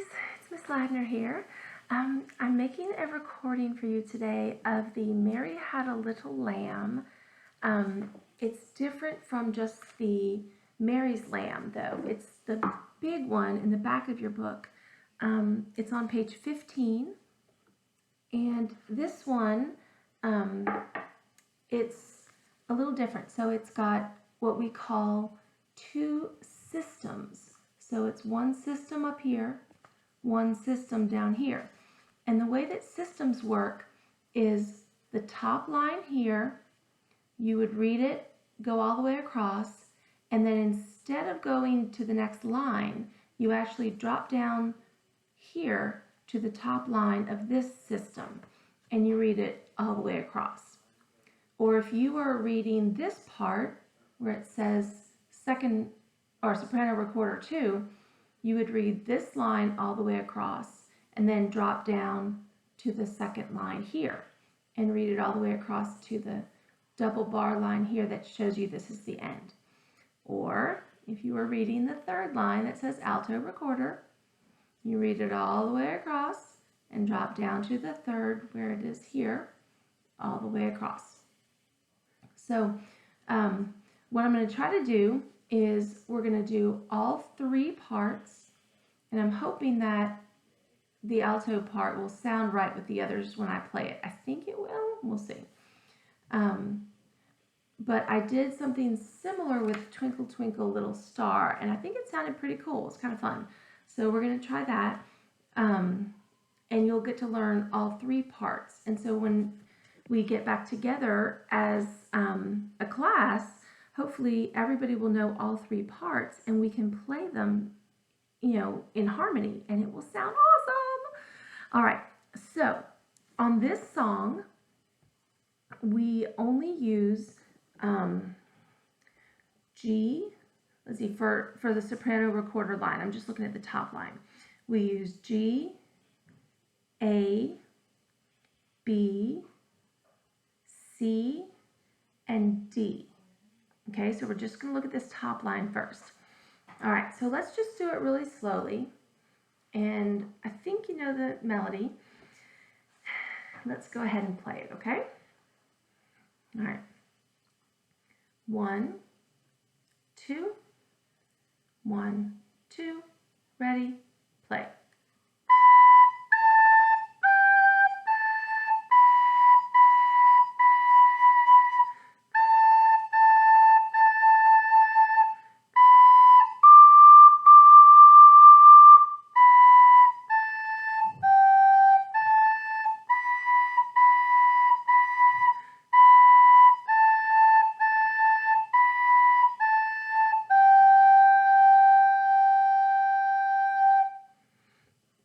it's Miss Ladner here. I'm making a recording for you today of the Mary Had a Little Lamb. It's different from just the Mary's Lamb, though. It's the big one in the back of your book. It's on page 15, and this one, it's a little different. So it's got what we call two systems. So it's one system up here, one system down here. And the way that systems work is the top line here, you would read it, go all the way across, and then instead of going to the next line, you actually drop down here to the top line of this system, and you read it all the way across. Or if you are reading this part where it says second or soprano recorder 2, you would read this line all the way across and then drop down to the second line here and read it all the way across to the double bar line here that shows you this is the end. Or if you are reading the third line that says alto recorder, you read it all the way across and drop down to the third where it is here, all the way across. So what I'm going to try to do is we're going to do all three parts, and I'm hoping that the alto part will sound right with the others when I play it. I think it will. We'll see. But I did something similar with Twinkle Twinkle Little Star, and I think it sounded pretty cool. It's kind of fun. So we're going to try that, and you'll get to learn all three parts. And so when we get back together as a class, hopefully everybody will know all three parts and we can play them, in harmony, and it will sound awesome. All right, so on this song, we only use G, let's see, for the soprano recorder line, I'm just looking at the top line. We use G, A, B, C, and D. Okay, so we're just going to look at this top line first. All right, so let's just do it really slowly. And I think you know the melody. Let's go ahead and play it, okay? All right. 1, 2, 1, 2, ready, play.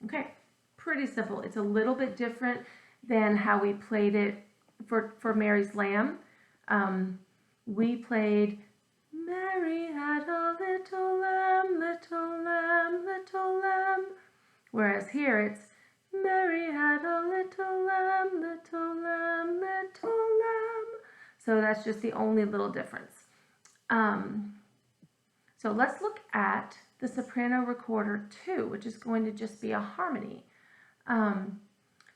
Okay, pretty simple. It's a little bit different than how we played it for Mary's Lamb. We played, Mary had a little lamb, little lamb, little lamb. Whereas here it's, Mary had a little lamb, little lamb, little lamb. So that's just the only little difference. So let's look at the soprano recorder 2, which is going to just be a harmony.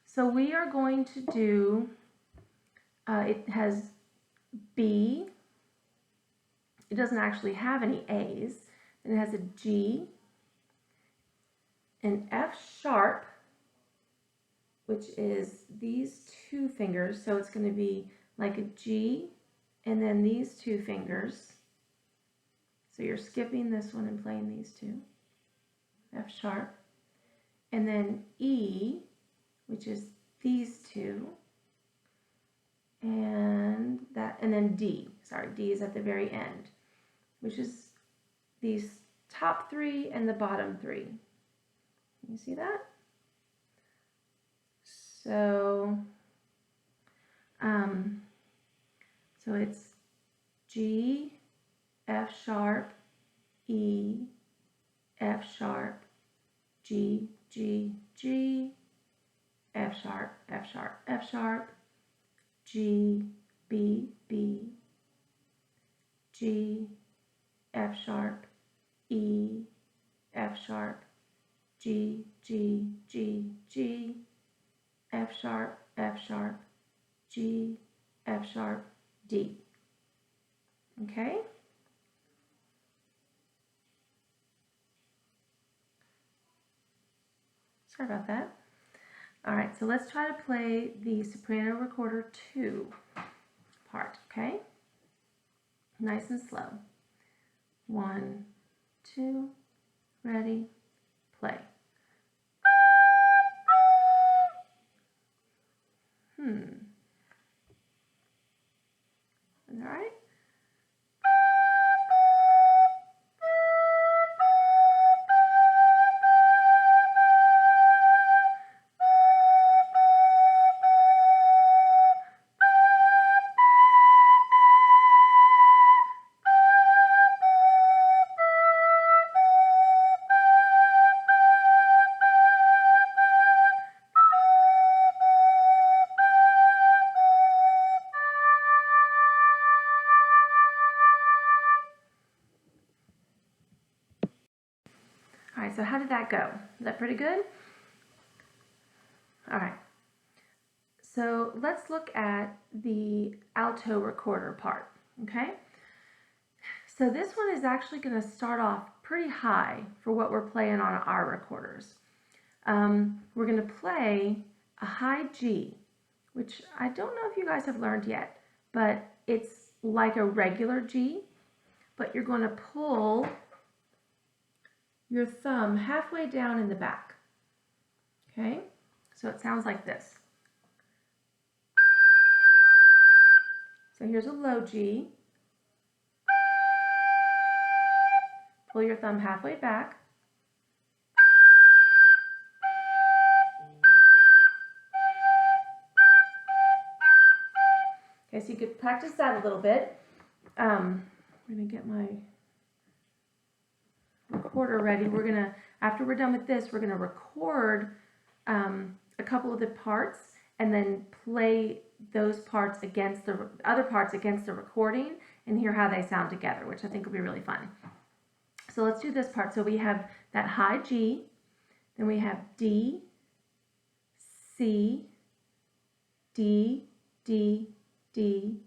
So we are going to do, it has B, it doesn't actually have any A's, and it has a G, an F sharp, which is these two fingers, so it's going to be like a G, and then these two fingers. So you're skipping this one and playing these two, F sharp, and then E, which is these two, and then D. Sorry, D is at the very end, which is these top three and the bottom three. You see that? So, so it's G, F sharp, E, F sharp, G, G, G, F sharp, F sharp, F sharp, G, B, B, G, F sharp, E, F sharp, G, G, G, G, F sharp, G, F sharp, D. Okay? Sorry about that. All right, so let's try to play the soprano recorder 2 part, okay? Nice and slow. 1, 2, ready, play. Is that right? All right, so how did that go? Is that pretty good? All right. So let's look at the alto recorder part, okay? So this one is actually going to start off pretty high for what we're playing on our recorders. We're going to play a high G, which I don't know if you guys have learned yet, but it's like a regular G, but you're going to pull your thumb halfway down in the back, okay? So it sounds like this. So here's a low G. Pull your thumb halfway back. Okay, so you could practice that a little bit. I'm going to get my recorder ready. We're going to, after we're done with this, we're going to record a couple of the parts and then play those parts against the other parts against the recording and hear how they sound together, which I think will be really fun. So let's do this part. So we have that high G, then we have D, C, D, D, D,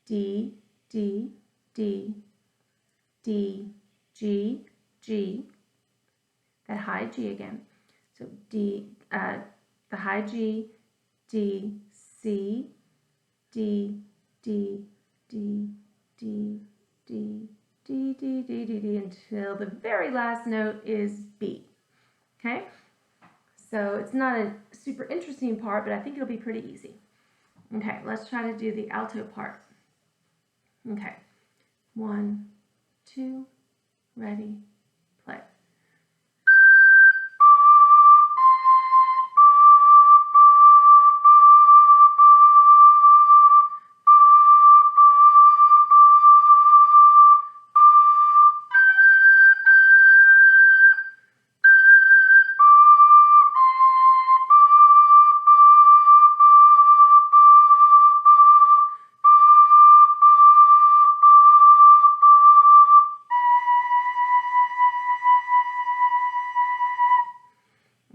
D, D, D, D, G, G, that high G again. So D, the high G, D, C, D, D, D, D, D, D, D, D, D, D, until the very last note is B. Okay? So it's not a super interesting part, but I think it'll be pretty easy. Okay, let's try to do the alto part. Okay, 1, 2, ready, play.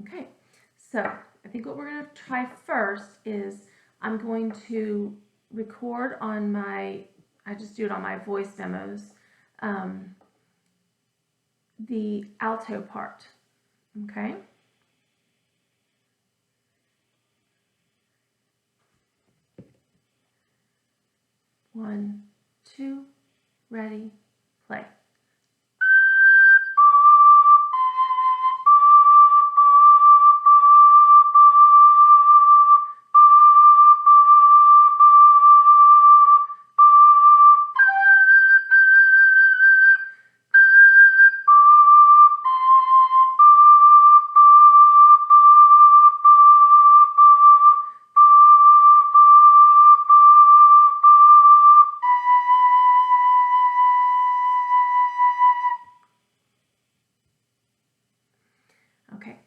Okay, so I think what we're going to try first is I'm going to record on my, I just do it on my voice memos, the alto part, okay? One, two, ready, play. Okay,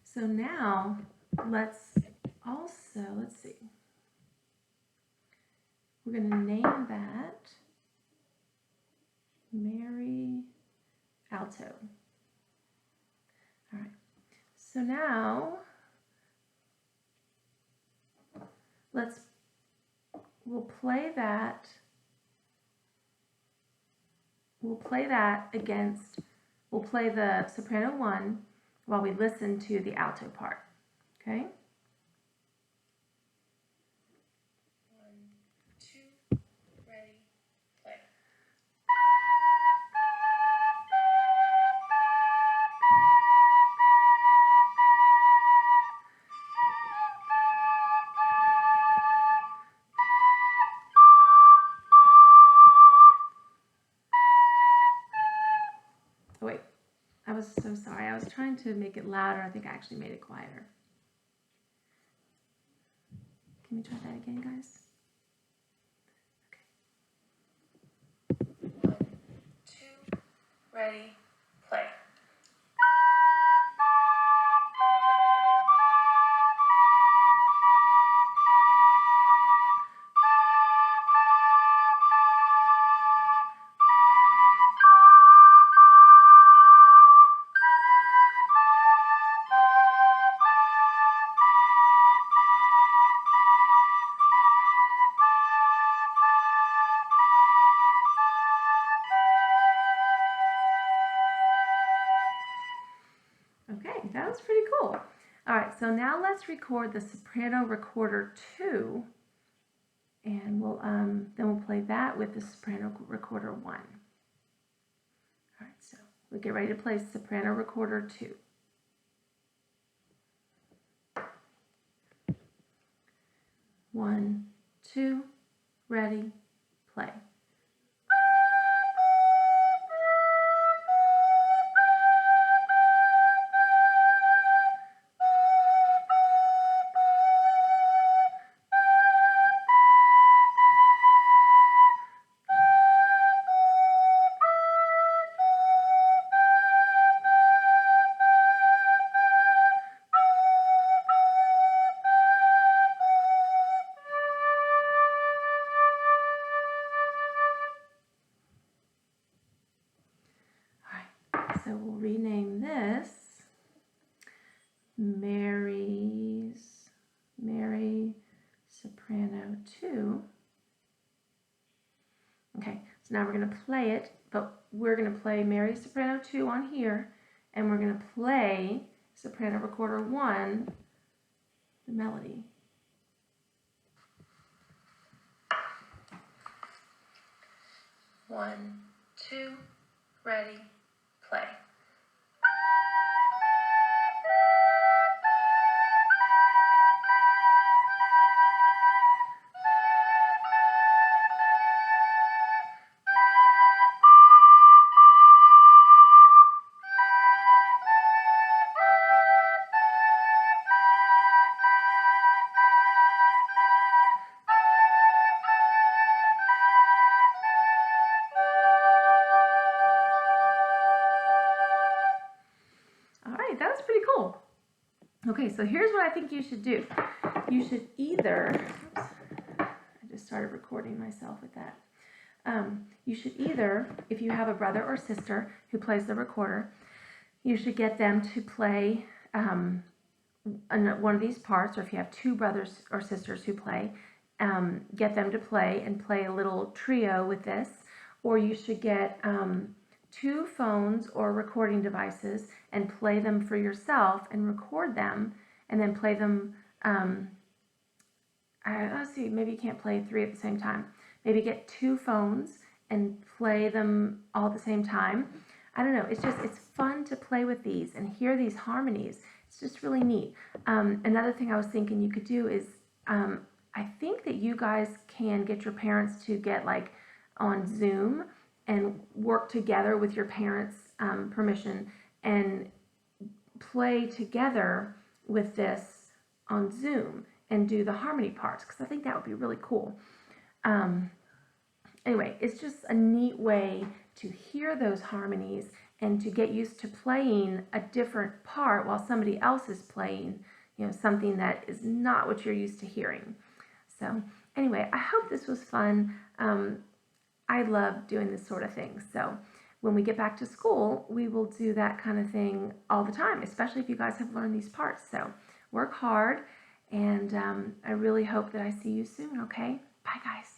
so now let's see, we're going to name that Mary Alto. All right, so now we'll play that against, we'll play the soprano 1 while we listen to the alto part, okay? 1, 2, ready, play. Oh wait, I was so sorry. I was trying to make it louder. I think I actually made it quieter. Can we try that again, guys? Okay. 1, 2, ready, play. Okay, that was pretty cool. All right, so now let's record the soprano recorder 2, and then we'll play that with the soprano recorder 1. All right, so we'll get ready to play soprano recorder 2. 1, 2, ready, play. So we'll rename this Mary Soprano 2. Okay, so now we're going to play it, but we're going to play Mary Soprano 2 on here, and we're going to play Soprano Recorder 1, the melody. One, two, ready, play. That was pretty cool. Okay, so here's what I think you should do. You should either, oops, I just started recording myself with that. You should either, if you have a brother or sister who plays the recorder, you should get them to play one of these parts, or if you have two brothers or sisters who play, get them to play and play a little trio with this, or you should get two phones or recording devices and play them for yourself and record them and then play them. Let's see, maybe you can't play three at the same time. Maybe get two phones and play them all at the same time. I don't know, it's fun to play with these and hear these harmonies. It's just really neat. Another thing I was thinking you could do is, I think that you guys can get your parents to get like on Zoom and work together with your parents' permission and play together with this on Zoom and do the harmony parts, because I think that would be really cool. Anyway, it's just a neat way to hear those harmonies and to get used to playing a different part while somebody else is playing, something that is not what you're used to hearing. So anyway, I hope this was fun. I love doing this sort of thing. So when we get back to school, we will do that kind of thing all the time, especially if you guys have learned these parts. So work hard, and I really hope that I see you soon, okay? Bye, guys.